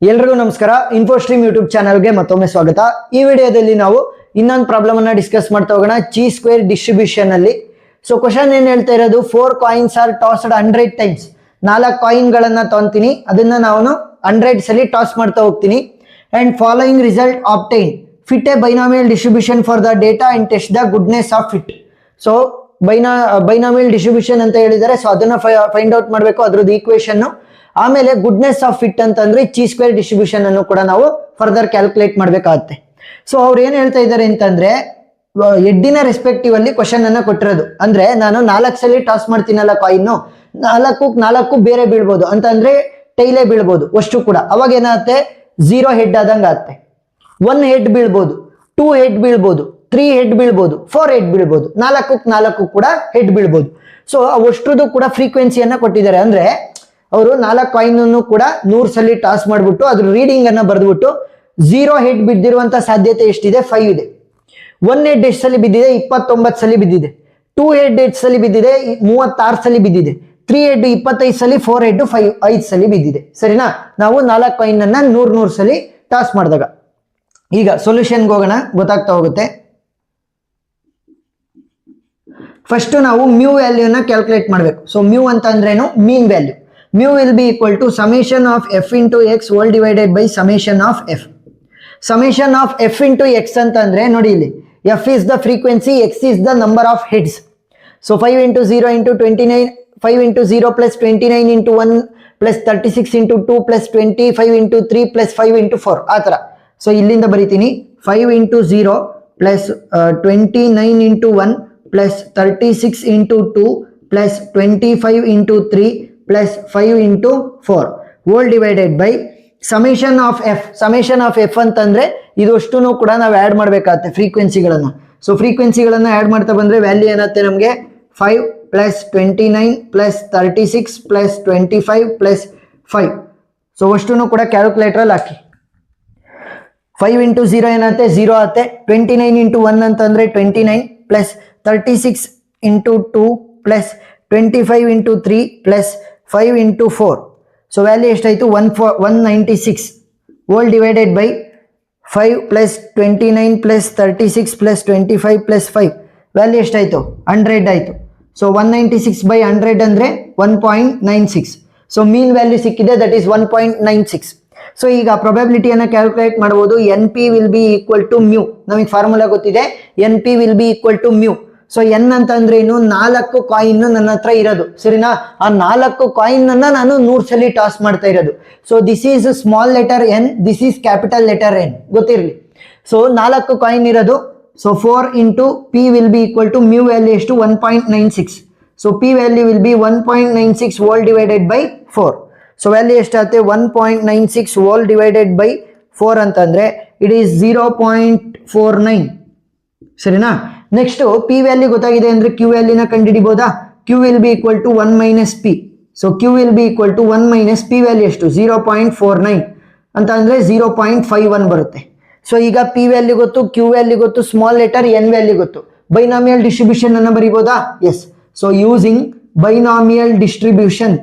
ಎಲ್ರಿಗೂ ನಮಸ್ಕಾರ. ಇನ್ಫೋಸ್ಟ್ರೀಮ್ ಯೂಟ್ಯೂಬ್ ಚಾನಲ್ಗೆ ಮತ್ತೊಮ್ಮೆ ಸ್ವಾಗತ. ಈ ವಿಡಿಯೋದಲ್ಲಿ ನಾವು ಇನ್ನೊಂದು ಪ್ರಾಬ್ಲಮ್ ಅನ್ನ ಡಿಸ್ಕಸ್ ಮಾಡ್ತಾ ಹೋಗೋಣ, ಚಿ ಸ್ಕ್ವೇರ್ ಡಿಸ್ಟ್ರಿಬ್ಯೂಷನ್ ಅಲ್ಲಿ. ಸೊ ಕ್ವಶನ್ ಏನ್ ಹೇಳ್ತಾ ಇರೋದು, 4 coins are tossed 100 times. 4 coin ಗಳನ್ನ ತಗೊಂತೀನಿ, ಅದನ್ನ ನಾನು 100 ಸಲ ಟಾಸ್ ಮಾಡ್ತಾ ಹೋಗ್ತೀನಿ. And following result obtain, fit a binomial distribution for the data and test the goodness of fit. So binomial distribution ಅಂತ ಹೇಳಿದರೆ, ಸೊ ಅದನ್ನ ಫೈಂಡ್ ಔಟ್ ಮಾಡಬೇಕು, ಅದ್ರದ್ದು ಈಕ್ವೇಶನ್. ಆಮೇಲೆ ಗುಡ್ನೆಸ್ ಆಫ್ ಫಿಟ್ ಅಂತಂದ್ರೆ ಚಿ ಸ್ಕ್ವೇರ್ ಡಿಸ್ಟ್ರಿಬ್ಯೂಷನ್ ಅನ್ನು ಕೂಡ ನಾವು ಫರ್ದರ್ ಕ್ಯಾಲ್ಕುಲೇಟ್ ಮಾಡ್ಬೇಕಾಗುತ್ತೆ. ಸೊ ಅವ್ರು ಏನ್ ಹೇಳ್ತಾ ಇದ್ದಾರೆ ಅಂತಂದ್ರೆ, ಎಡ್ಡಿನ ರೆಸ್ಪೆಕ್ಟಿವ್ ಅಲ್ಲಿ ಕ್ವಶನ್ ಅನ್ನ ಕೊಟ್ಟಿರೋದು. ಅಂದ್ರೆ ನಾನು 4 ಸಲ ಟಾಸ್ ಮಾಡ್ತೀನಲ್ಲ ಕಾಯಿನ್, 4 ಬೇರೆ ಬೀಳ್ಬೋದು ಅಂತಂದ್ರೆ ಟೈಲೇ ಬೀಳ್ಬೋದು ಅಷ್ಟು ಕೂಡ. ಅವಾಗ ಏನಾಗುತ್ತೆ, 0 ಹೆಡ್ ಆದಂಗ ಆಗುತ್ತೆ. 1 ಹೆಡ್ ಬೀಳ್ಬೋದು, 2 ಹೆಡ್ ಬೀಳ್ಬೋದು, 3 ಹೆಡ್ ಬೀಳ್ಬೋದು, 4 ಹೆಡ್ ಬೀಳ್ಬೋದು, 4 ಕೂಡ ಹೆಡ್ ಬೀಳ್ಬೋದು. ಸೊ ಅವಷ್ಟರದ್ದು ಕೂಡ ಫ್ರೀಕ್ವೆನ್ಸಿಯನ್ನ ಕೊಟ್ಟಿದ್ದಾರೆ. ಅಂದ್ರೆ ಅವರು 4 ಕಾಯಿನ್ ಕೂಡ 100 ಸಲ ಟಾಸ್ ಮಾಡ್ಬಿಟ್ಟು ಅದ್ರ ರೀಡಿಂಗ್ ಅನ್ನ ಬರೆದ್ಬಿಟ್ಟು 0 ಹೆಡ್ ಬಿದ್ದಿರುವಂತ ಸಾಧ್ಯತೆ ಎಷ್ಟಿದೆ, 5 ಇದೆ. 1 ಹೆಡ್ ಎಷ್ಟು ಸಲ ಬಿದ್ದಿದೆ, 29 ಸಲ ಬಿದ್ದಿದೆ. 2 ಹೆಡ್ ಎಷ್ಟು ಸಲ ಬಿದ್ದಿದೆ, 36 ಸಲ ಬಿದ್ದಿದೆ. 3 ಹೆಡ್ 25 ಸಲ, 4 ಹೆಡ್ 5 ಸಲ ಬಿದ್ದಿದೆ. ಸರಿನಾ? ನಾವು 4 ಕಾಯಿನ್ ಅನ್ನ 100 ಸಲ ಟಾಸ್ ಮಾಡಿದಾಗ. ಈಗ ಸೊಲ್ಯೂಷನ್ಗೆ ಹೋಗೋಣ, ಗೊತ್ತಾಗ್ತಾ ಹೋಗುತ್ತೆ. ಫಸ್ಟ್ ನಾವು ಮ್ಯೂ ವ್ಯಾಲ್ಯೂನ ಕ್ಯಾಲ್ಕುಲೇಟ್ ಮಾಡಬೇಕು. ಸೊ ಮ್ಯೂ ಅಂತ ಅಂದ್ರೇನು, ಮೀನ್ value. Mu will be equal to summation of f into x whole divided by summation of f. Summation of f into x ಅಂತಂದ್ರೆ ನೋಡಿ ಇಲ್ಲಿ, f is the frequency, x is the number of heads. So 5 into 0 into 29, 5 into 0 plus 29 into 1 plus 36 into 2 plus 25 into 3 plus 5 into 4 ಆ ಥರ. So ಇಲ್ಲಿಂದ ಬರೀತೀನಿ, 5 into 0 plus 29 into 1 plus 36 into 2 plus 25 into 3 plus 5 into 4 whole divided by summation of f. summation of f ಅಂತಂದ್ರೆ ಇದು ಅಷ್ಟನ್ನು ಕೂಡ ನಾವು add ಮಾಡಬೇಕಾಗುತ್ತೆ ಫ್ರೀಕ್ವೆನ್ಸಿಗಳನ್ನ. ಸೊ ಫ್ರೀಕ್ವೆನ್ಸಿಗಳನ್ನ ಆಡ್ ಮಾಡ್ತಾ ಬಂದ್ರೆ ವ್ಯಾಲ್ಯೂ ಏನಾಗುತ್ತೆ ನಮಗೆ, 5 plus 29 plus 36 plus 25 plus 5. So ಅಷ್ಟನ್ನು ಕೂಡ ಕ್ಯಾಲ್ಕುಲೇಟರ್ ಅಲ್ಲಿ ಹಾಕಿ. 5 into 0 ಏನಾಗುತ್ತೆ, 0 ಆಗುತ್ತೆ. 29 into 1 ಅಂತಂದ್ರೆ 29 plus 36 into 2 plus 25 into 3 plus 5 into 4. So value ಎಷ್ಟಾಯಿತು, 196 whole divided by 5 plus 29 plus 36 plus 25 plus 5 value ಎಷ್ಟಾಯಿತು, 100 ಆಯಿತು. ಸೊ 196 by 100 ಅಂದರೆ 1.96. ಸೊ ಮೀನ್ ವ್ಯಾಲ್ಯೂ ಸಿಕ್ಕಿದೆ, ದಟ್ ಈಸ್ 1.96. ಸೊ ಈಗ ಪ್ರೊಬಬಿಲಿಟಿಯನ್ನು ಕ್ಯಾಲ್ಕುಲೇಟ್ ಮಾಡ್ಬೋದು. N P will be equal to mu. ನಮಗೆ formula ಗೊತ್ತಿದೆ, N P will be equal to mu. So N ಅಂತಂದ್ರೆ ಏನು, 4 ಕಾಯಿನ್ ನನ್ನ ಹತ್ರ ಇರೋದು. ಸರಿನಾ? ಆ 4 ಕಾಯಿನ್ ಅನ್ನ ನಾನು 100 ಸಲ ಟಾಸ್ ಮಾಡ್ತಾ ಇರೋದು. So this is small letter N, this is capital letter N, ಗೊತ್ತಿರಲಿ. ಸೊ 4 ಕಾಯಿನ್ ಇರೋದು. So 4 into P will be equal to mu value ಎಷ್ಟು, 1.96. So P value will be 1.96 whole divided by 4. So value ಎಷ್ಟಾಗುತ್ತೆ, 1.96 whole divided by 4 ಅಂತಂದ್ರೆ it is 0.49. ಸರಿನಾ? Next P value ಗೊತ್ತಾಗಿದೆ ಅಂದ್ರೆ Q ವ್ಯಾಲ್ಯೂನ ಕಂಡುಹಿಡಿಬಹುದಾ. Q will be equal to 1 minus P. So Q will be equal to 1 minus P value ಎಷ್ಟು, 0.49 ಅಂತ ಅಂದ್ರೆ 0.51 ಬರುತ್ತೆ. ಸೊ ಈಗ ಪಿ ವ್ಯಾಲ್ಯೂ ಗೊತ್ತು, ಕ್ಯೂ ವ್ಯಾಲ್ಯೂ ಗೊತ್ತು, ಸ್ಮಾಲ್ ಲೆಟರ್ ಎನ್ ವ್ಯಾಲ್ಯೂ ಗೊತ್ತು. ಬೈನಾಮಿಯಲ್ ಡಿಸ್ಟ್ರಿಬ್ಯೂಷನ್ ಅನ್ನ ಬರೀಬಹುದಾ? Yes. So using binomial distribution,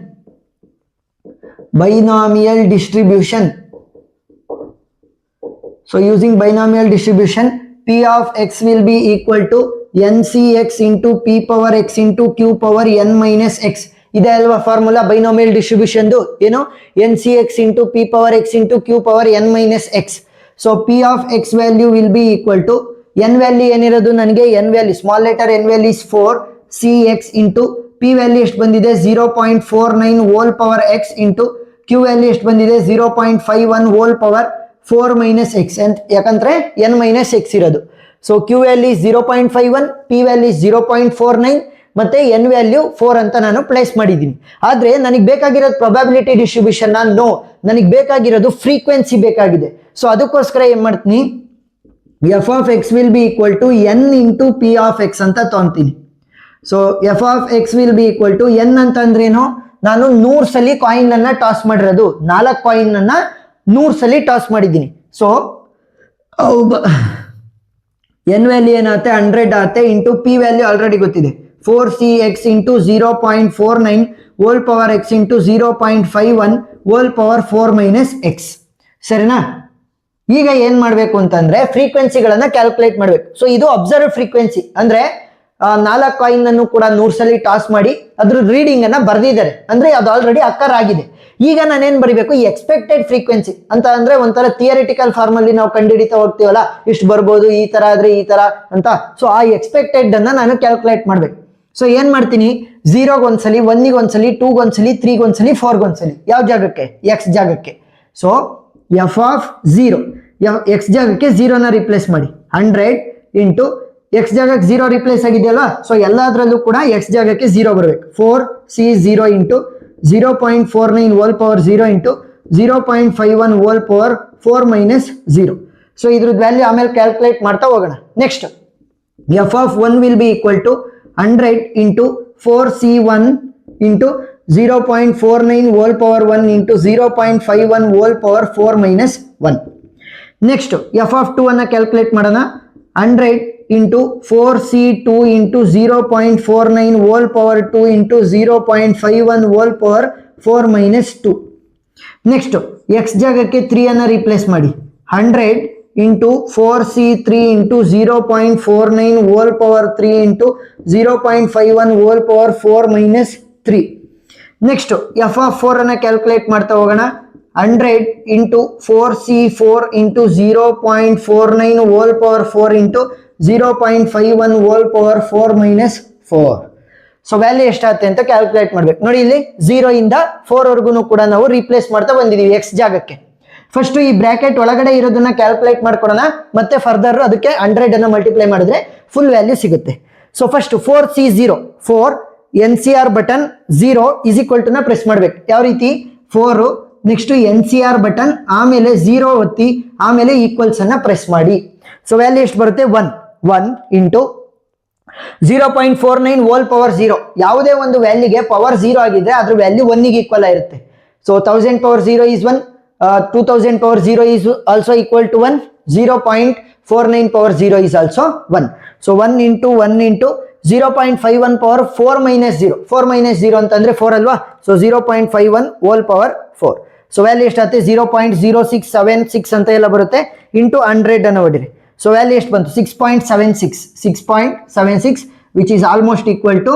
binomial distribution. So using binomial distribution, p of x will be equal to ncx into p power x into q power n minus x. ಇದೆ ಅಲ್ವಾ formula binomial distribution ದು, ಏನು, ncx into p power x into q power n minus x. So p of x value will be equal to n value ಏನಿರೋದು ನನಗೆ, n value small letter n value is 4 cx into p value ಎಷ್ಟು ಬಂದಿದೆ, 0.49 whole power x into q value ಎಷ್ಟು ಬಂದಿದೆ, 0.51 whole power 4 minus X ಅಂತ, ಯಾಕಂದ್ರೆ N minus X ಇರೋದು. So Q value 0.51, P value 0.49 ಮತ್ತೆ ಎನ್ ವ್ಯಾಲ್ಯೂ 4 ಅಂತ ನಾನು ಪ್ಲೇಸ್ ಮಾಡಿದ್ದೀನಿ. ಆದ್ರೆ ನನಗೆ ಬೇಕಾಗಿರೋದು ಪ್ರೊಬಬಿಲಿಟಿ ಡಿಸ್ಟ್ರಿಬ್ಯೂಷನ್, ನೋ, ನನಗೆ ಬೇಕಾಗಿರೋದು ಫ್ರೀಕ್ವೆನ್ಸಿ ಬೇಕಾಗಿದೆ. ಸೊ ಅದಕ್ಕೋಸ್ಕರ ಏನ್ ಮಾಡ್ತೀನಿ, F of X will be equal to N into P of X ಅಂತ ತಗೊಂತೀನಿ. So F of X will be equal to N ಅಂತಂದ್ರೇನು, ನಾನು 100 ಸಲ ಕಾಯಿನ್ ಅನ್ನ ಟಾಸ್ ಮಾಡಿರೋದು, 4 ಕಾಯಿನ್ ಅನ್ನ 100 ಸಲ ಟಾಸ್ ಮಾಡಿದ್ದೀನಿ. ಸೊ ಎನ್ ವ್ಯಾಲ್ಯೂ ಏನಾಗುತ್ತೆ, 100 ಆಗುತ್ತೆ, ಇಂಟು ಪಿ ವ್ಯಾಲ್ಯೂ ಆಲ್ರೆಡಿ ಗೊತ್ತಿದೆ, 4cx into 0.49 whole power X into 0.51 whole power 4 minus X. ಸರಿನಾ? ಈಗ ಏನ್ ಮಾಡ್ಬೇಕು ಅಂತಂದ್ರೆ ಫ್ರೀಕ್ವೆನ್ಸಿಗಳನ್ನ ಕ್ಯಾಲ್ಕುಲೇಟ್ ಮಾಡ್ಬೇಕು. ಸೊ ಇದು ಅಬ್ಸರ್ವ್ ಫ್ರೀಕ್ವೆನ್ಸಿ ಅಂದ್ರೆ 4 ಕಾಯಿನ್ ಅನ್ನು ಕೂಡ 100 ಸಲ ಟಾಸ್ ಮಾಡಿ ಅದ್ರ ರೀಡಿಂಗ್ ಅನ್ನ ಬರ್ದಿದ್ದಾರೆ, ಅಂದ್ರೆ ಅದು ಆಲ್ರೆಡಿ ಅಕ್ಕರ್ ಆಗಿದೆ. ಈಗ ನಾನೇನ್ ಬರಿಬೇಕು, ಈ ಎಕ್ಸ್ಪೆಕ್ಟೆಡ್ ಫ್ರೀಕ್ವೆನ್ಸಿ ಅಂತ ಅಂದ್ರೆ ಒಂಥರ ಥಿಯರಿಟಿಕಲ್ ಫಾರ್ಮ್ ಅಲ್ಲಿ ನಾವು ಕಂಡುಹಿಡಿತಾ ಹೋಗ್ತೀವಲ್ಲ, ಇಷ್ಟು ಬರ್ಬೋದು, ಈ ತರ ಆದ್ರೆ ಈ ತರ ಅಂತ. ಸೊ ಆ ಎಕ್ಸ್ಪೆಕ್ಟೆಡ್ ಅನ್ನ ನಾನು ಕ್ಯಾಲ್ಕುಲೇಟ್ ಮಾಡ್ಬೇಕು. ಸೊ ಏನ್ ಮಾಡ್ತೀನಿ, 0ಗೆ ಒಂದ್ಸಲಿ, 1ಗೆ ಒಂದ್ಸಲಿ, 2ಗೆ ಒಂದ್ಸಲಿ, 3ಗೆ ಒಂದ್ಸಲಿ, 4ಗೆ ಒಂದ್ಸಲಿ. ಯಾವ ಜಾಗಕ್ಕೆ? ಎಕ್ಸ್ ಜಾಗಕ್ಕೆ. ಸೊ ಎಫ್ ಆಫ್ 0 ಎಕ್ಸ್ ಜಾಗಕ್ಕೆ 0ನ ರಿಪ್ಲೇಸ್ ಮಾಡಿ. 100 ಇಂಟು ಎಕ್ಸ್ ಜಾಗಕ್ಕೆ 0 ರಿಪ್ಲೇಸ್ ಆಗಿದೆಯಲ್ಲ, ಸೊ ಎಲ್ಲದರಲ್ಲೂ ಕೂಡ ಎಕ್ಸ್ ಜಾಗಕ್ಕೆ 0 ಬರಬೇಕು. 4C0 into 0.49 whole power 0 into 0.51 whole power 4 minus 0. So ಇದ್ರದ್ದು ವ್ಯಾಲ್ಯೂ ಆಮೇಲೆ ಕ್ಯಾಲ್ಕುಲೇಟ್ ಮಾಡ್ತಾ ಹೋಗೋಣ. Next F of 1 will be equal to 100 into 4C1 into 0.49 whole power 1 into 0.51 whole power 4 minus 1. Next F of 2 ಅನ್ನ calculate ಮಾಡೋಣ. 100 into 4C2 into 0.49 whole power 2 into 0.51 whole power 4 minus 2. Next X ಜಾಗಕ್ಕೆ 3 ಅನ್ನ replace ಮಾಡಿ. 100 into 4C3 into 0.49 whole power 3 into 0.51 whole power 4 minus 3. Next F of 4 ಅನ್ನ calculate ಮಾಡ್ತಾ ಹೋಗೋಣ. 100 into 4C4 into 0.49 whole power 4 into 0.51 whole power 4 minus 4. So value ಎಷ್ಟಾಗುತ್ತೆ ಅಂತ calculate ಮಾಡ್ಬೇಕು. ನೋಡಿ ಇಲ್ಲಿ 0 ಇಂದ 4 ವರೆಗೂ ಕೂಡ ನಾವು ರಿಪ್ಲೇಸ್ ಮಾಡ್ತಾ ಬಂದಿದೀವಿ ಎಕ್ಸ್ ಜಾಗಕ್ಕೆ. ಫಸ್ಟ್ ಈ ಬ್ರಾಕೆಟ್ ಒಳಗಡೆ ಇರೋದನ್ನ ಕ್ಯಾಲ್ಕುಲೇಟ್ ಮಾಡ್ಕೊಳೋಣ, ಮತ್ತೆ ಫರ್ದರ್ ಅದಕ್ಕೆ 100 ಅನ್ನ ಮಲ್ಟಿಪ್ಲೈ ಮಾಡಿದ್ರೆ ಫುಲ್ ವ್ಯಾಲ್ಯೂ ಸಿಗುತ್ತೆ. So first 4C0 4 NCR button 0 is equal to ನ ಪ್ರೆಸ್ ಮಾಡ್ಬೇಕು. ಯಾವ ರೀತಿ? 4 ನೆಕ್ಸ್ಟ್ NCR ಬಟನ್, ಆಮೇಲೆ 0 ಒತ್ತಿ, ಆಮೇಲೆ ಈಕ್ವಲ್ಸ್ ಅನ್ನ ಪ್ರೆಸ್ ಮಾಡಿ. ಸೊ ವ್ಯಾಲ್ಯೂ ಎಷ್ಟು ಬರುತ್ತೆ? 1 ಇಂಟು 0.49 ಹೋಲ್ ಪವರ್ 0. ಯಾವುದೇ ಒಂದು ವ್ಯಾಲ್ಯೂಗೆ ಪವರ್ 0 ಆಗಿದ್ರೆ ಅದ್ರ ವ್ಯಾಲ್ಯೂ 1ಗೆ ಈಕ್ವಲ್ ಆಗಿರುತ್ತೆ. So 1000 power 0 is 1, 2000 power 0 is also equal to 1, 0.49 power 0 is also 1. So 1 into 1 into 0.51 power 4 minus 0. 4 minus 0 ಅಂತಂದ್ರೆ 4 ಅಲ್ವಾ? So 0.51 whole power 4. So value ಎಷ್ಟಾಗುತ್ತೆ? 0.0676 ಅಂತ ಎಲ್ಲ ಬರುತ್ತೆ. ಇಂಟು 100 ಅನ್ನು ಹೊಡಿರಿ. ಸೊ ವ್ಯಾಲ್ಯೂ ಎಷ್ಟು ಬಂತು? 6.76 which is almost equal to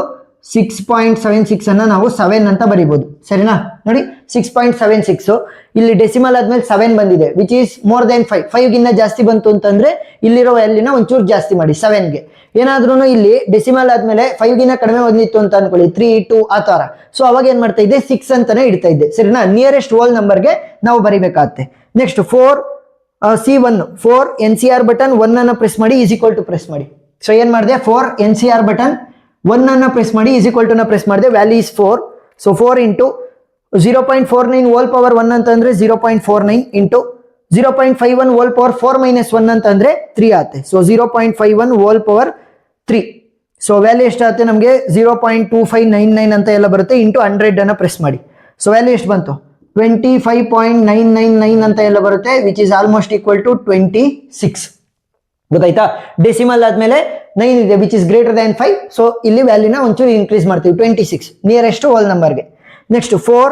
6.76 ಅನ್ನ ನಾವು 7 ಅಂತ ಬರೀಬಹುದು. ಸರಿನಾ? ನೋಡಿ 6.76 ಇಲ್ಲಿ ಡೆಸಿಮಲ್ ಆದ್ಮೇಲೆ 7 ಬಂದಿದೆ, ವಿಚ್ ಈಸ್ ಮೋರ್ ದೆನ್ 5. 5 ಗಿನ್ನ ಜಾಸ್ತಿ ಬಂತು ಅಂತಂದ್ರೆ ಇಲ್ಲಿರೋ ವ್ಯಾಲ್ಯೂನ ಒಂಚೂರು ಜಾಸ್ತಿ ಮಾಡಿ 7ಗೆ. ಏನಾದ್ರೂ ಇಲ್ಲಿ ಡೆಸಿಮಲ್ ಆದ್ಮೇಲೆ 5 ಗಿನ್ನ ಕಡಿಮೆ ಬಂದಿತ್ತು ಅಂತ ಅನ್ಕೊಳ್ಳಿ, 3 2 ಆ ತರ. ಸೊ ಅವಾಗ ಏನ್ ಮಾಡ್ತಾ ಇದ್ದೆ? 6 ಅಂತಾನೆ ಇಡ್ತಾ ಇದ್ದೆ. ಸರಿನಾ? ನಿಯರೆಸ್ಟ್ ಹೋಲ್ ನಂಬರ್ಗೆ ನಾವು ಬರಿಬೇಕಾಗತ್ತೆ. ನೆಕ್ಸ್ಟ್ 4C1 4 NCR ಬಟನ್ 1 ಅನ್ನ ಪ್ರೆಸ್ ಮಾಡಿ ಈಸ್ ಈಕ್ವಲ್ ಟು ಪ್ರೆಸ್ ಮಾಡಿ. ಸೊ ಏನ್ ಮಾಡಿದೆ? 4 NCR ಬಟನ್ 1 ಅನ್ನ ಪ್ರೆಸ್ ಮಾಡಿ ಈಸ್ ಈಕ್ವಲ್ ಟು ನ ಪ್ರೆಸ್ ಮಾಡಿದೆ. Value is 4. So 4 into 0.49 whole power 1 ಅಂತಂದ್ರೆ 0.49 ಇಂಟು 0.51 ಹೋಲ್ ಪವರ್ 4 ಮೈನಸ್ 1 ಅಂತಂದ್ರೆ 3 ಆಗುತ್ತೆ. So 0.51 whole power 3. So value ಎಷ್ಟಾಗುತ್ತೆ ನಮಗೆ? 0.2599 ಅಂತ ಎಲ್ಲ ಬರುತ್ತೆ. ಇಂಟು 100 ಅನ್ನ ಪ್ರೆಸ್ ಮಾಡಿ. ಸೊ ವ್ಯಾಲ್ಯೂ ಎಷ್ಟು ಬಂತು? 25.999 ಅಂತ ಎಲ್ಲ ಬರುತ್ತೆ, which is almost equal to 26. ಗೊತ್ತಾಯ್ತಾ? ಡೆಸಿಮಲ್ ಆದ್ಮೇಲೆ 9 ಇದೆ, which is greater than 5. So ಇಲ್ಲಿ ವ್ಯಾಲ್ಯೂನ ಒಂಚೂರು ಇನ್ಕ್ರೀಸ್ ಮಾಡ್ತೀವಿ, 26 ನಿಯರೆಸ್ಟ್ ಹೋಲ್ ನಂಬರ್ಗೆ. ನೆಕ್ಸ್ಟ್ 4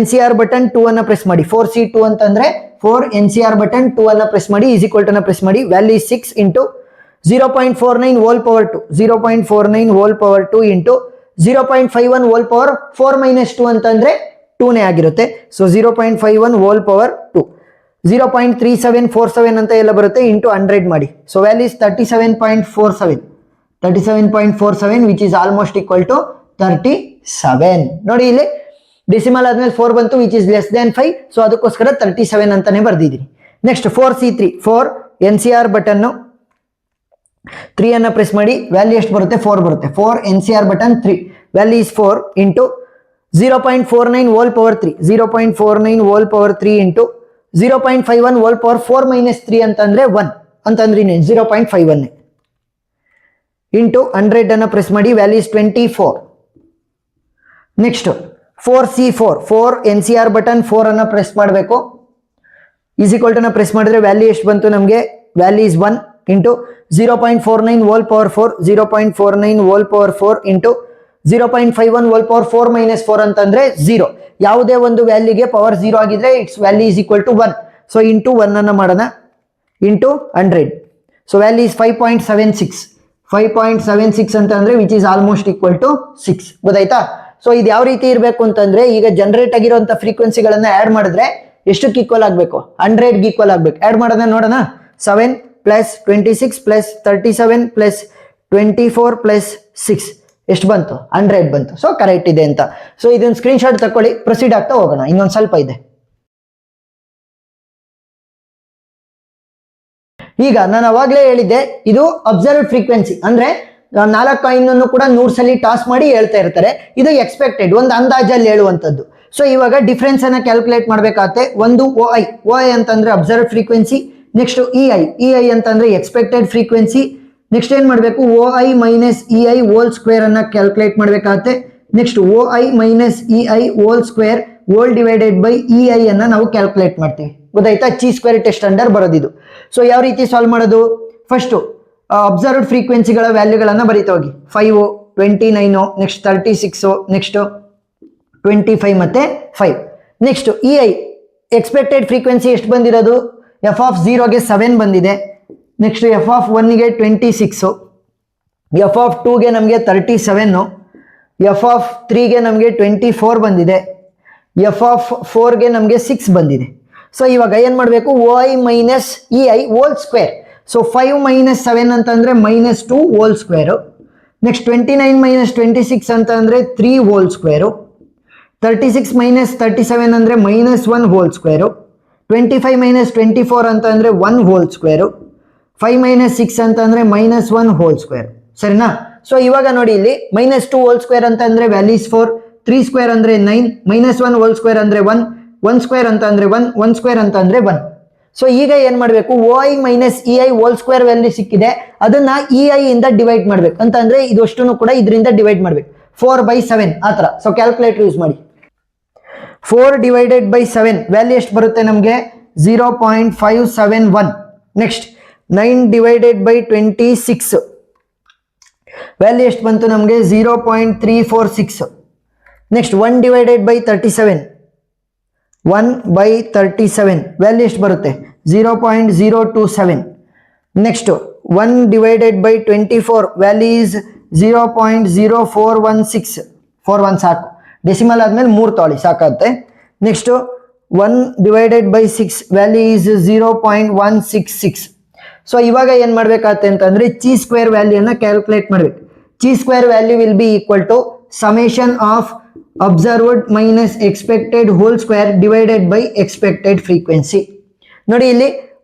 NCR ಬಟನ್ 2 ಅನ್ನ ಪ್ರೆಸ್ ಮಾಡಿ. 4C2 ಅಂತಂದ್ರೆ 4 NCR ಬಟನ್ 2 ಅನ್ನ ಪ್ರೆಸ್ ಮಾಡಿ ಈಸ್ ಈಕ್ವಲ್ ಟು ನ ಪ್ರೆಸ್ ಮಾಡಿ. Value 6 into 0.49 whole power 2 0.49 whole power 2 into 0.51 whole power 4 minus 2 ಅಂತಂದ್ರೆ 2ನೇ ಆಗಿರುತ್ತೆ. ಸೊ 0.51 ಹೋಲ್ ಪವರ್ 2 0.3747 ಅಂತ ಎಲ್ಲ ಬರುತ್ತೆ. ಇಂಟು 100 ಮಾಡಿ. So value is 37.47 which is almost equal to 37. ನೋಡಿ ಇಲ್ಲಿ ಡೆಸಿಮಲ್ ಆದ್ಮೇಲೆ 4 ಬಂತು, which is less than 5. So ಅದಕ್ಕೋಸ್ಕರ 37 ಅಂತಾನೆ ಬರ್ದಿದ್ದೀನಿ. ನೆಕ್ಸ್ಟ್ 4C3 4 NCR ಬಟನ್ 3 ಅನ್ನ ಪ್ರೆಸ್ ಮಾಡಿ. ವ್ಯಾಲ್ಯೂ ಎಷ್ಟು ಬರುತ್ತೆ? 4 ಬರುತ್ತೆ. 4 NCR button 3 value is 4 into 0.49 whole power 3 0.49 whole power 3 into 0.51 whole power 4 minus 3 ಅಂತಂದ್ರೆ 1 ಅಂತಂದ್ರೆ 0.51 ಇಂಟು 100 ಅನ್ನ ಪ್ರೆಸ್ ಮಾಡಿ. Value is 24. Next 4C4 4 NCR button 4 ಅನ್ನ ಪ್ರೆಸ್ ಮಾಡಬೇಕು. ಈಸ್ ಈಕ್ವಲ್ ಟು ನ ಪ್ರೆಸ್ ಮಾಡಿದ್ರೆ ವ್ಯಾಲ್ಯೂ ಎಷ್ಟು ಬಂತು ನಮಗೆ? Value is 1 into 0.49 whole power 4 0.49 whole power 4 into 0.51 whole power 4 minus 4 ಅಂತಂದ್ರೆ 0. ಯಾವುದೇ ಒಂದು ವ್ಯಾಲ್ಯೂಗೆ ಪವರ್ 0 ಆಗಿದ್ರೆ its value is equal to 1. So into 1 ಅನ್ನ ಮಾಡೋಣ ಇಂಟು 100. So value is 5.76. 5.76 ಅಂತ ಅಂದ್ರೆ which is almost equal to 6. ಗೊತ್ತಾಯ್ತಾ? ಸೊ ಇದು ಯಾವ ರೀತಿ ಇರಬೇಕು ಅಂತಂದ್ರೆ, ಈಗ ಜನರೇಟ್ ಆಗಿರುವಂತ ಫ್ರೀಕ್ವೆನ್ಸಿಗಳನ್ನ ಆಡ್ ಮಾಡಿದ್ರೆ ಎಷ್ಟಕ್ಕೆ ಈಕ್ವಲ್ ಆಗಬೇಕು? 100ಗೆ ಈಕ್ವಲ್ ಆಗಬೇಕು. ಆಡ್ ಮಾಡೋಣ ನೋಡೋಣ. 7 ಪ್ಲಸ್ 26 ಪ್ಲಸ್ 37 ಪ್ಲಸ್ 24 ಪ್ಲಸ್ 6 ಎಷ್ಟು ಬಂತು? 100 ಬಂತು. ಸೊ ಕರೆಕ್ಟ್ ಇದೆ ಅಂತ. ಸೊ ಇದನ್ನ ಸ್ಕ್ರೀನ್ ಶಾಟ್ ತಕೊಳ್ಳಿ, ಪ್ರೊಸೀಡ್ ಆಗ್ತಾ ಹೋಗೋಣ. ಇನ್ನೊಂದು ಸ್ವಲ್ಪ ಇದೆ. ಈಗ ನಾನು ಅವಾಗಲೇ ಹೇಳಿದ್ದೆ, ಇದು ಅಬ್ಸರ್ವ್ಡ್ ಫ್ರೀಕ್ವೆನ್ಸಿ ಅಂದ್ರೆ 4 ಕಾಯಿನ್ ಅನ್ನು ಕೂಡ 100 ಸಲ ಟಾಸ್ ಮಾಡಿ ಹೇಳ್ತಾ ಇರ್ತಾರೆ. ಇದು ಎಕ್ಸ್ಪೆಕ್ಟೆಡ್, ಒಂದು ಅಂದಾಜಲ್ಲಿ ಹೇಳುವಂತದ್ದು. ಸೊ ಇವಾಗ ಡಿಫ್ರೆನ್ಸ್ ಅನ್ನ ಕ್ಯಾಲ್ಕುಲೇಟ್ ಮಾಡ್ಬೇಕಾಗತ್ತೆ. ಒಂದು OI ಅಂತಂದ್ರೆ ಅಬ್ಸರ್ವ್ಡ್ ಫ್ರೀಕ್ವೆನ್ಸಿ, ನೆಕ್ಸ್ಟ್ EI ಅಂತಂದ್ರೆ ಎಕ್ಸ್ಪೆಕ್ಟೆಡ್ ಫ್ರೀಕ್ವೆನ್ಸಿ. ನೆಕ್ಸ್ಟ್ ಏನ್ ಮಾಡ್ಬೇಕು? OI minus EI whole square ಅನ್ನ ಕ್ಯಾಲ್ಕುಲೇಟ್ ಮಾಡ್ಬೇಕಾಗತ್ತೆ. Next OI minus EI whole square whole divided by EI ಅನ್ನ ನಾವು ಕ್ಯಾಲ್ಕುಲೇಟ್ ಮಾಡ್ತೀವಿ. ಗೊತ್ತಾಯ್ತಾ? ಚಿ ಸ್ಕ್ವೇರ್ ಟೆಸ್ಟ್ ಅಂಡರ್ ಬರೋದಿದು. ಸೊ ಯಾವ ರೀತಿ ಸಾಲ್ವ್ ಮಾಡೋದು? ಫಸ್ಟ್ ಅಬ್ಸರ್ವ್ಡ್ ಫ್ರೀಕ್ವೆನ್ಸಿಗಳ ವ್ಯಾಲ್ಯೂಗಳನ್ನ ಬರೀತಾ ಹೋಗಿ. 5, 29, ನೆಕ್ಸ್ಟ್ 36, ನೆಕ್ಸ್ಟ್ 25 ಮತ್ತೆ 5. ನೆಕ್ಸ್ಟ್ EI ಎಕ್ಸ್ಪೆಕ್ಟೆಡ್ ಫ್ರೀಕ್ವೆನ್ಸಿ ಎಷ್ಟು ಬಂದಿರೋದು? f(0)ಗೆ 7 ಬಂದಿದೆ. ನೆಕ್ಸ್ಟ್ f(1)ಗೆ 26, f(2)ಗೆ ನಮಗೆ 37, f(3)ಗೆ ನಮಗೆ 24 ಬಂದಿದೆ, f(4)ಗೆ ನಮಗೆ 6 ಬಂದಿದೆ. ಸೊ ಇವಾಗ ಏನ್ ಮಾಡಬೇಕು? OI minus EI whole square. So 5 minus 7 ಅಂತಂದ್ರೆ -2 ಹೋಲ್ ಸ್ಕ್ವೇರು. ನೆಕ್ಸ್ಟ್ 29 ಮೈನಸ್ 26 ಅಂತ ಅಂದ್ರೆ 3 ಹೋಲ್ ಸ್ಕ್ವೇರು. 36 ಮೈನಸ್ 37 ಅಂದ್ರೆ -1 ಹೋಲ್ ಸ್ಕ್ವೇರು. 25 ಮೈನಸ್ 24 ಅಂತ ಅಂದ್ರೆ 1 ಹೋಲ್ ಸ್ಕ್ವೇರು. 5 ಮೈನಸ್ 6 ಅಂತ ಅಂದ್ರೆ -1 ಹೋಲ್ ಸ್ಕ್ವೇರ್. ಸರಿನಾ? ಸೊ ಇವಾಗ ನೋಡಿ, ಇಲ್ಲಿ -2 ಹೋಲ್ ಸ್ಕ್ವೇರ್ ಅಂತ ಅಂದ್ರೆ ವ್ಯಾಲ್ಯೂಸ್ 4, 3 ಸ್ಕ್ವೇರ್ ಅಂದ್ರೆ 9, -1 ಹೋಲ್ ಸ್ಕ್ವೇರ್ ಅಂದ್ರೆ 1, 1 ಸ್ಕ್ವೇರ್ ಅಂತ ಅಂದ್ರೆ 1, 1 ಸ್ಕ್ವೇರ್ ಅಂತ ಅಂದ್ರೆ 1. ಸೊ ಈಗ ಏನ್ ಮಾಡ್ಬೇಕು? OI minus EI whole square value ಸಿಕ್ಕಿದೆ, ಅದನ್ನ EI ಇಂದ ಡಿವೈಡ್ ಮಾಡ್ಬೇಕು. ಅಂತ ಅಂದ್ರೆ ಇದು ಅಷ್ಟನ್ನು ಕೂಡ ಇದರಿಂದ ಡಿವೈಡ್ ಮಾಡ್ಬೇಕು. 4/7 ಆತರ. ಸೊ ಕ್ಯಾಲ್ಕುಲೇಟರ್ ಯೂಸ್ ಮಾಡಿ. 4 ಡಿವೈಡೆಡ್ ಬೈ 7 ವ್ಯಾಲ್ಯೂ ಎಷ್ಟು ಬರುತ್ತೆ ನಮಗೆ? 0.571. ನೆಕ್ಸ್ಟ್ 9 ಡಿವೈಡೆಡ್ ಬೈ 26 ವ್ಯಾಲ್ಯೂ ಎಷ್ಟು ಬಂತು ನಮಗೆ? 0.346. ನೆಕ್ಸ್ಟ್ 1 ಡಿವೈಡೆಡ್ ಬೈ 37, 1/37 ವ್ಯಾಲ್ಯೂ ಎಷ್ಟು ಬರುತ್ತೆ? 0.027. Next 1 divided by 24 value is 0.0416. 41 ಸಾಕು, ಡೆಸಿಮಲ್ ಆದ್ಮೇಲೆ 3 ತೊಗೊಳ್ಳಿ ಸಾಕಾಗುತ್ತೆ. Next 1 divided by 6 value is 0.166. So ಇವಾಗ ಏನ್ ಮಾಡ್ಬೇಕಾಗತ್ತೆ ಅಂತಂದ್ರೆ ಚಿ ಸ್ಕ್ವೇರ್ ವ್ಯಾಲ್ಯೂನ ಕ್ಯಾಲ್ಕುಲೇಟ್ ಮಾಡ್ಬೇಕು. Chi square value will be equal to summation of observed minus expected whole square divided by expected frequency. ನೋಡಿ ಇಲ್ಲಿ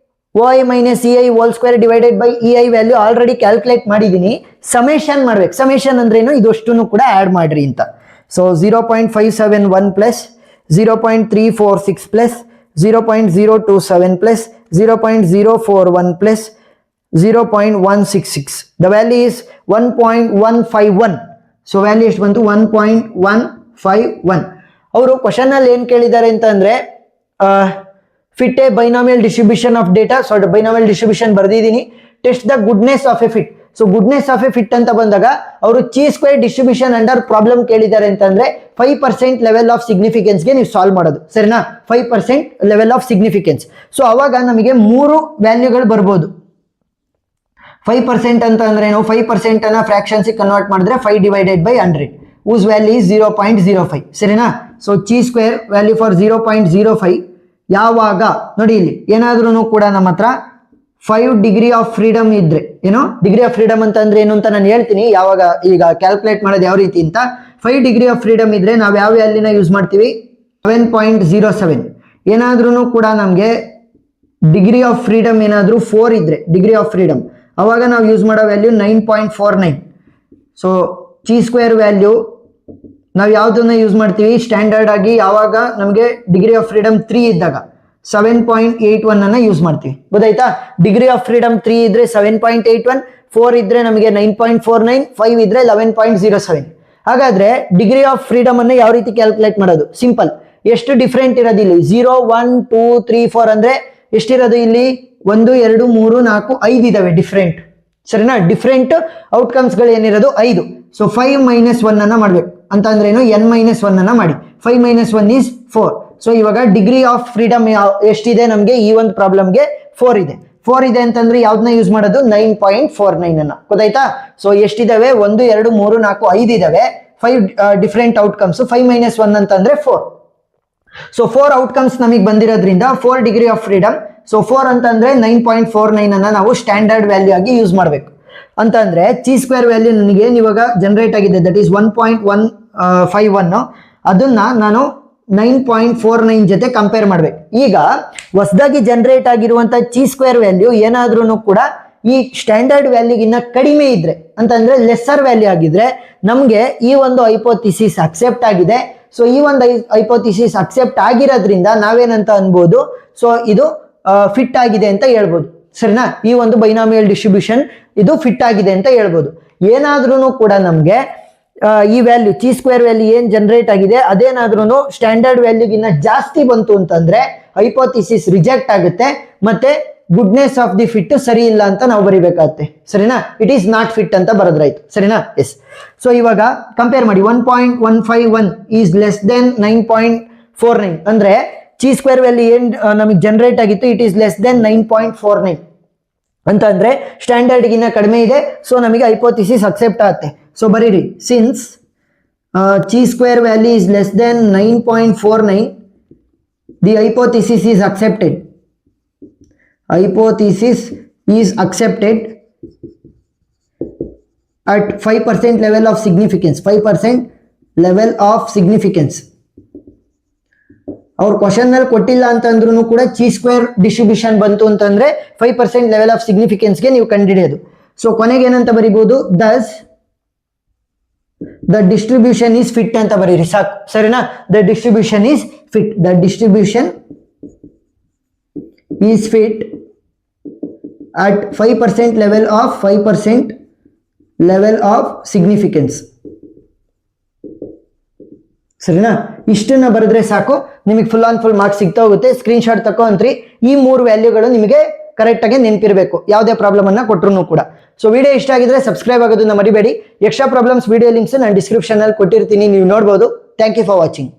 OI minus EI whole square divided by EI value already calculate ಮಾಡಿದೀನಿ. Summation ಮಾಡ್ಬೇಕು. Summation ಅಂದ್ರೇನು? ಇದಷ್ಟು ಕೂಡ add ಮಾಡ್ರಿ ಅಂತ. So 0.571 plus 0.346 plus 0.027 plus 0.041 plus 0.166. The value is 1.151. So value ಎಷ್ಟು ಬಂತು? 1.151. ಅವರು ಕ್ವಶನ್ ಅಲ್ಲಿ ಏನ್ ಕೇಳಿದ್ದಾರೆ ಅಂತ ಅಂದ್ರೆ fit a binomial distribution of data. So binomial distribution ಬರ್ದಿದ್ದೀನಿ. Test the goodness of a fit. So goodness of a fit ಅಂತ ಬಂದಾಗ ಅವರು chi square distribution under problem ಕೇಳಿದ್ದಾರೆ ಅಂತಂದ್ರೆ 5% ಲೆವೆಲ್ ಆಫ್ ಸಿಗ್ನಿಫಿಕೆನ್ಸ್ಗೆ ನೀವು ಸಾಲ್ವ್ ಮಾಡೋದು. ಸರಿನಾ? 5% ಲೆವೆಲ್ ಆಫ್ ಸಿಗ್ನಿಫಿಕೆನ್ಸ್. ಸೊ ಅವಾಗ ನಮಗೆ 3 ವ್ಯಾಲ್ಯೂಗಳು ಬರ್ಬೋದು. 5% ಅಂತ ಅಂದ್ರೆ ನಾವು 5% ಅನ್ನ ಫ್ರಾಕ್ಷನ್ಸ್ ಕನ್ವರ್ಟ್ ಮಾಡಿದ್ರೆ 5 divided by 100 whose value is 0.05. ಸರಿನಾ? So chi square value for 0.05 ಯಾವಾಗ ನೋಡಿ, ಇಲ್ಲಿ ಏನಾದ್ರೂ ಕೂಡ ನಮ್ಮ ಹತ್ರ 5 ಡಿಗ್ರಿ ಆಫ್ ಫ್ರೀಡಮ್ ಇದ್ರೆ, ಏನೋ ಡಿಗ್ರಿ ಆಫ್ ಫ್ರೀಡಮ್ ಅಂತ ಅಂದ್ರೆ ಏನು ಅಂತ ನಾನು ಹೇಳ್ತೀನಿ ಯಾವಾಗ, ಈಗ ಕ್ಯಾಲ್ಕುಲೇಟ್ ಮಾಡೋದು ಯಾವ ರೀತಿ ಅಂತ. 5 ಡಿಗ್ರಿ ಆಫ್ ಫ್ರೀಡಮ್ ಇದ್ರೆ ನಾವು ಯಾವ ವ್ಯಾಲ್ಯೂನ ಯೂಸ್ ಮಾಡ್ತೀವಿ? 7.07. ಏನಾದ್ರೂ ಕೂಡ ನಮಗೆ ಡಿಗ್ರಿ ಆಫ್ ಫ್ರೀಡಮ್ ಏನಾದ್ರೂ 4 ಇದ್ರೆ ಡಿಗ್ರಿ ಆಫ್ ಫ್ರೀಡಮ್, ಅವಾಗ ನಾವು ಯೂಸ್ ಮಾಡೋ ವ್ಯಾಲ್ಯೂ 9.49. ಸೊ ಚಿ ಸ್ಕ್ವೇರ್ ವ್ಯಾಲ್ಯೂ ನಾವು ಯಾವುದನ್ನ ಯೂಸ್ ಮಾಡ್ತೀವಿ ಸ್ಟ್ಯಾಂಡರ್ಡ್ ಆಗಿ? ಯಾವಾಗ ನಮಗೆ ಡಿಗ್ರಿ ಆಫ್ ಫ್ರೀಡಮ್ 3 ಇದ್ದಾಗ 7.81 ಅನ್ನ ಯೂಸ್ ಮಾಡ್ತೀವಿ. ಗೊತ್ತಾಯ್ತಾ? ಡಿಗ್ರಿ ಆಫ್ ಫ್ರೀಡಮ್ 3 ಇದ್ರೆ 7.81, 4 ಇದ್ರೆ ನಮಗೆ 9.49, 5 ಇದ್ರೆ 11.07. ಹಾಗಾದ್ರೆ ಡಿಗ್ರಿ ಆಫ್ ಫ್ರೀಡಮ್ ಅನ್ನ ಯಾವ ರೀತಿ ಕ್ಯಾಲ್ಕುಲೇಟ್ ಮಾಡೋದು? ಸಿಂಪಲ್. ಎಷ್ಟು ಡಿಫ್ರೆಂಟ್ ಇರೋದು ಇಲ್ಲಿ? 0, 1, 2, 3, 4 ಅಂದ್ರೆ ಎಷ್ಟಿರೋದು ಇಲ್ಲಿ? 1, 2, 3, 4, 5 ಇದಾವೆ ಡಿಫ್ರೆಂಟ್. ಸರಿನಾ? ಡಿಫ್ರೆಂಟ್ ಔಟ್ಕಮ್ಸ್ ಗಳು ಏನಿರೋದು 5. ಸೊ 5 - 1 ಅನ್ನ ಮಾಡ್ಬೇಕು ಅಂತ ಅಂದ್ರೆ ಏನು? n - 1 ಅನ್ನ ಮಾಡಿ. 5 - 1 is 4. ಸೊ ಇವಾಗ ಡಿಗ್ರಿ ಆಫ್ ಫ್ರೀಡಮ್ ಎಷ್ಟಿದೆ ನಮಗೆ ಈ ಒಂದು ಪ್ರಾಬ್ಲಮ್ಗೆ 4 ಇದೆ. 4 ಇದೆ ಅಂತಂದ್ರೆ ಯಾವ್ದನ್ನ ಯೂಸ್ ಮಾಡೋದು 9.49 ಅನ್ನ ಗೊತ್ತಾಯ್ತಾ. ಸೊ ಎಷ್ಟಿದಾವೆ 1 2 3 4 5 ಇದಾವೆ. 5 ಡಿಫ್ರೆಂಟ್ ಔಟ್ಕಮ್ಸ್. 5 - 1 ಅಂತಂದ್ರೆ 4. ಸೊ 4 ಔಟ್ಕಮ್ಸ್ ನಮಗೆ ಬಂದಿರೋದ್ರಿಂದ 4 ಡಿಗ್ರಿ ಆಫ್ ಫ್ರೀಡಮ್. ಸೊ 4 ಅಂತಂದ್ರೆ 9.49 ಅನ್ನ ನಾವು ಸ್ಟ್ಯಾಂಡರ್ಡ್ ವ್ಯಾಲ್ಯೂ ಆಗಿ ಯೂಸ್ ಮಾಡಬೇಕು. ಅಂತಂದ್ರೆ ಚಿ ಸ್ಕ್ವೇರ್ ವ್ಯಾಲ್ಯೂ ನನಗೆ ಇವಾಗ ಜನರೇಟ್ ಆಗಿದೆ, ದಟ್ ಈಸ್ 1.151. ಅದನ್ನ ನಾನು 9.49 ಜೊತೆ ಕಂಪೇರ್ ಮಾಡ್ಬೇಕು. ಈಗ ಹೊಸದಾಗಿ ಜನರೇಟ್ ಆಗಿರುವಂತ ಚಿ ಸ್ಕ್ವೇರ್ ವ್ಯಾಲ್ಯೂ ಏನಾದ್ರೂ ಕೂಡ ಈ ಸ್ಟ್ಯಾಂಡರ್ಡ್ ವ್ಯಾಲ್ಯೂಗಿನ್ನ ಕಡಿಮೆ ಇದ್ರೆ ಅಂತಂದ್ರೆ ಲೆಸ್ಸರ್ ವ್ಯಾಲ್ಯೂ ಆಗಿದ್ರೆ ನಮ್ಗೆ ಈ ಒಂದು ಹೈಪೋಥಿಸಿಸ್ ಅಕ್ಸೆಪ್ಟ್ ಆಗಿದೆ. ಸೊ ಈ ಒಂದು ಹೈಪೋಥಿಸಿಸ್ ಅಕ್ಸೆಪ್ಟ್ ಆಗಿರೋದ್ರಿಂದ ನಾವೇನಂತ ಅನ್ಬೋದು, ಸೊ ಇದು ಫಿಟ್ ಆಗಿದೆ ಅಂತ ಹೇಳ್ಬೋದು. ಸರಿನಾ. ಈ ಒಂದು ಬೈನಾಮಿಯಲ್ ಡಿಸ್ಟ್ರಿಬ್ಯೂಷನ್ ಇದು ಫಿಟ್ ಆಗಿದೆ ಅಂತ ಹೇಳ್ಬೋದು. ಏನಾದ್ರೂ ಕೂಡ ನಮ್ಗೆ ಈ ವ್ಯಾಲ್ಯೂ ಚಿ ಸ್ಕ್ವೇರ್ ವ್ಯಾಲ್ಯೂ ಏನ್ ಜನರೇಟ್ ಆಗಿದೆ ಅದೇನಾದ್ರೂ ಸ್ಟ್ಯಾಂಡರ್ಡ್ ವ್ಯಾಲ್ಯೂಗಿನ್ನ ಜಾಸ್ತಿ ಬಂತು ಅಂತಂದ್ರೆ ಹೈಪೋಥಿಸಿಸ್ ರಿಜೆಕ್ಟ್ ಆಗುತ್ತೆ, ಮತ್ತೆ ಗುಡ್ನೆಸ್ ಆಫ್ ದಿ ಫಿಟ್ ಸರಿ ಇಲ್ಲ ಅಂತ ನಾವು ಬರಿಬೇಕಾಗುತ್ತೆ. ಸರಿನಾ. ಇಟ್ ಈಸ್ ನಾಟ್ ಫಿಟ್ ಅಂತ ಬರೋದ್ರಾಯ್ತು. ಸರಿನಾ. ಎಸ್. ಸೊ ಇವಾಗ ಕಂಪೇರ್ ಮಾಡಿ 1.151 ಈಸ್ ಲೆಸ್ ದೆನ್ 9.49 ಅಂದ್ರೆ ಚಿ ಸ್ಕ್ವೇರ್ ವ್ಯಾಲ್ಯೂ ಏನ್ ನಮಗೆ ಜನರೇಟ್ ಆಗಿತ್ತು ಇಟ್ ಈಸ್ ಲೆಸ್ ದೆನ್ 9.49 ಅಂತ ಅಂದ್ರೆ ಸ್ಟ್ಯಾಂಡರ್ಡ್ ಗಿನ್ನ ಕಡಿಮೆ ಇದೆ. ಸೊ ನಮಗೆ ಹೈಪೋಥಿಸಿಸ್ ಅಕ್ಸೆಪ್ಟ್ ಆಗುತ್ತೆ. ಸೊ ಬರೀರಿ, since chi square value is less than 9.49 the hypothesis is accepted. Hypothesis is accepted at 5% level of significance. 5% level of significance. ಅವ್ರ question ನಲ್ಲಿ ಕೊಟ್ಟಿಲ್ಲ ಅಂತಂದ್ರೂ ಕೂಡ ಚಿ ಸ್ಕ್ವೇರ್ ಡಿಸ್ಟ್ರಿಬ್ಯೂಷನ್ ಬಂತು ಅಂತಂದ್ರೆ 5% ಲೆವೆಲ್ ಆಫ್ ಸಿಗ್ನಿಫಿಕೆನ್ಸ್ಗೆ ನೀವು ಕಂಡುಹಿಡಿಯೋದು. ಸೊ ಕೊನೆಗೆ ಏನಂತ ಬರಿಬಹುದು, ದಸ್ ದ ಡಿಸ್ಟ್ರಿಬ್ಯೂಷನ್ ಈಸ್ ಫಿಟ್ ಅಂತ ಬರೀರಿ ಸಾಕು. ಸರಿನಾ. The distribution is fit. The distribution is fit at 5% level of 5% level of significance. ಸರಿನಾ. ಇಷ್ಟನ್ನ ಬರೆದ್ರೆ ಸಾಕು, ನಿಮಗೆ ಫುಲ್ ಆನ್ ಫುಲ್ ಮಾರ್ಕ್ಸ್ ಸಿಗ್ತಾ ಹೋಗುತ್ತೆ. ಸ್ಕ್ರೀನ್ ಶಾಟ್ ತಕೊಂತ್ರಿ. ಈ 3 ವ್ಯಾಲ್ಯೂಗಳು ನಿಮಗೆ ಕರೆಕ್ಟ್ ಆಗಿ ನೆನಪಿರಬೇಕು ಯಾವುದೇ ಪ್ರಾಬ್ಲಮ್ ಅನ್ನ ಕೊಟ್ಟರು ಕೂಡ. ಸೊ ವಿಡಿಯೋ ಇಷ್ಟ ಆಗಿದ್ರೆ ಸಬ್ಸ್ಕ್ರೈಬ್ ಆಗೋದನ್ನ ಮರಿಬೇಡಿ. ಎಕ್ಸ್ಟ್ರಾ ಪ್ರಾಬ್ಲಮ್ಸ್ ವಿಡಿಯೋ ಲಿಂಕ್ಸ್ ನಾನು ಡಿಸ್ಕ್ರಿಪ್ಷನ್ ಅಲ್ಲಿ ಕೊಟ್ಟಿರ್ತೀನಿ, ನೀವು ನೋಡಬಹುದು. Thank you for watching.